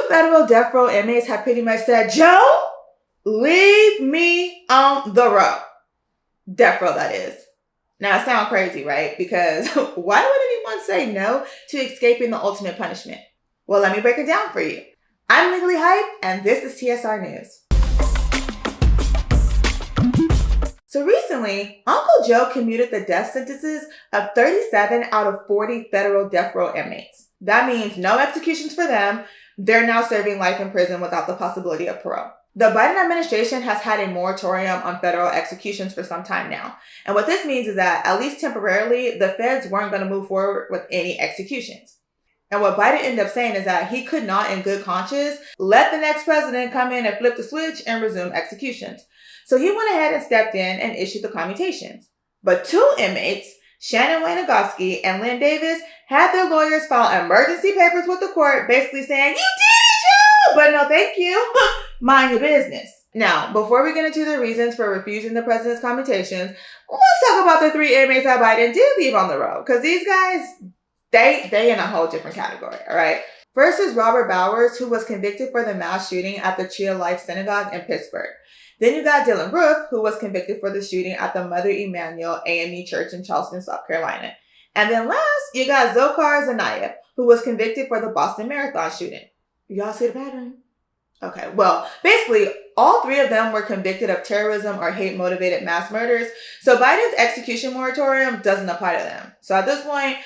federal death row inmates have pretty much said, Joe, leave me on the row. Death row, that is. Now, it sounds crazy, right? Because why would anyone say no to escaping the ultimate punishment? Well, let me break it down for you. I'm Legally Hype, and this is TSR Newz. So recently, Uncle Joe commuted the death sentences of 37 out of 40 federal death row inmates. That means no executions for them. They're now serving life in prison without the possibility of parole. The Biden administration has had a moratorium on federal executions for some time now. And what this means is that, at least temporarily, the feds weren't going to move forward with any executions. And what Biden ended up saying is that he could not, in good conscience, let the next president come in and flip the switch and resume executions. So he went ahead and stepped in and issued the commutations. But two inmates, Shannon Agofsky and Lynn Davis, had their lawyers file emergency papers with the court, basically saying, "You did it, Joe! But no thank you. Mind your business." Now, before we get into the reasons for refusing the president's commutations, let's talk about the three inmates that Biden did leave on the road. Because these guys, they in a whole different category, all right? First is Robert Bowers, who was convicted for the mass shooting at the Tree of Life Synagogue in Pittsburgh. Then you got Dylan Roof, who was convicted for the shooting at the Mother Emanuel AME Church in Charleston, South Carolina. And then last, you got Dzhokhar Tsarnaev, who was convicted for the Boston Marathon shooting. Y'all see the pattern? Okay, well, basically, all three of them were convicted of terrorism or hate-motivated mass murders, so Biden's execution moratorium doesn't apply to them. So at this point,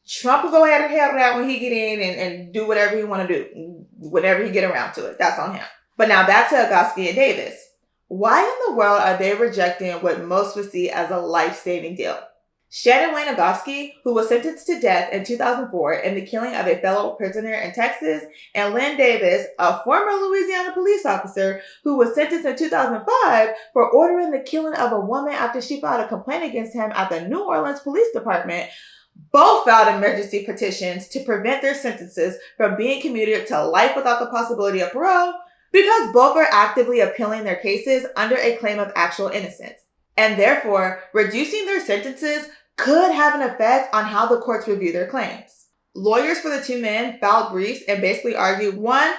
Trump will go ahead and handle that when he get in and do whatever he want to do, whenever he get around to it. That's on him. But now back to Agofsky and Davis. Why in the world are they rejecting what most would see as a life-saving deal? Shannon Agofsky, who was sentenced to death in 2004 in the killing of a fellow prisoner in Texas, and Lynn Davis, a former Louisiana police officer who was sentenced in 2005 for ordering the killing of a woman after she filed a complaint against him at the New Orleans Police Department, both filed emergency petitions to prevent their sentences from being commuted to life without the possibility of parole, because both are actively appealing their cases under a claim of actual innocence. And therefore, reducing their sentences could have an effect on how the courts review their claims. Lawyers for the two men filed briefs and basically argued, one,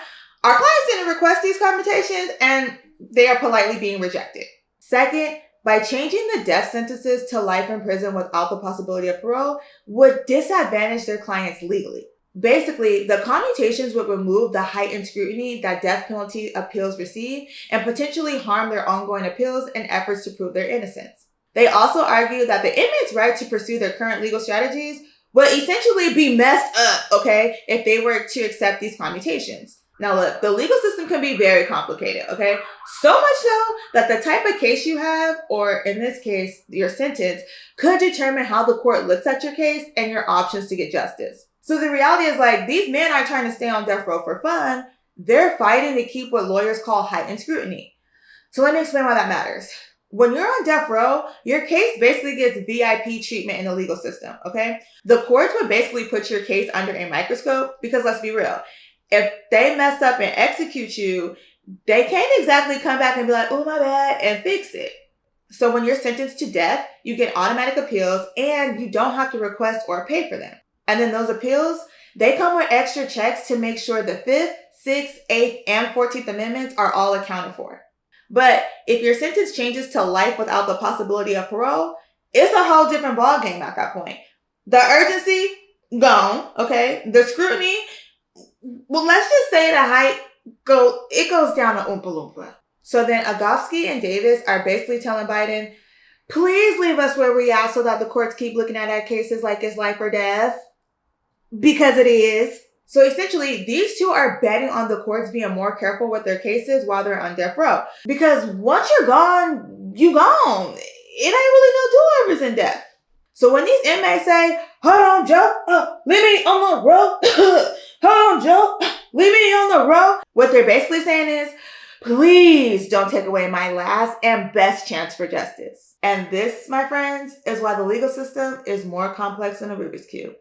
our clients didn't request these commutations and they are politely being rejected. Second, by changing the death sentences to life in prison without the possibility of parole would disadvantage their clients legally. Basically, the commutations would remove the heightened scrutiny that death penalty appeals receive and potentially harm their ongoing appeals and efforts to prove their innocence. They also argue that the inmates' right to pursue their current legal strategies would essentially be messed up, okay, if they were to accept these commutations. Now look, the legal system can be very complicated, okay? So much so that the type of case you have, or in this case, your sentence, could determine how the court looks at your case and your options to get justice. So the reality is, like, these men aren't trying to stay on death row for fun. They're fighting to keep what lawyers call heightened scrutiny. So let me explain why that matters. When you're on death row, your case basically gets VIP treatment in the legal system, okay? The courts would basically put your case under a microscope because, let's be real, if they mess up and execute you, they can't exactly come back and be like, oh, my bad, and fix it. So when you're sentenced to death, you get automatic appeals and you don't have to request or pay for them. And then those appeals, they come with extra checks to make sure the 5th, 6th, 8th, and 14th Amendments are all accounted for. But if your sentence changes to life without the possibility of parole, it's a whole different ballgame at that point. The urgency, gone, okay? The scrutiny, well, let's just say the height, it goes down to Oompa Loompa. So then Agofsky and Davis are basically telling Biden, please leave us where we are so that the courts keep looking at our cases like it's life or death. Because it is. So essentially, these two are betting on the courts being more careful with their cases while they're on death row. Because once you're gone, you gone. It ain't really no do-overs in death. So when these inmates say, hold on, Joe, leave me on the row. Hold on, Joe, leave me on the row. What they're basically saying is, please don't take away my last and best chance for justice. And this, my friends, is why the legal system is more complex than a Rubik's Cube.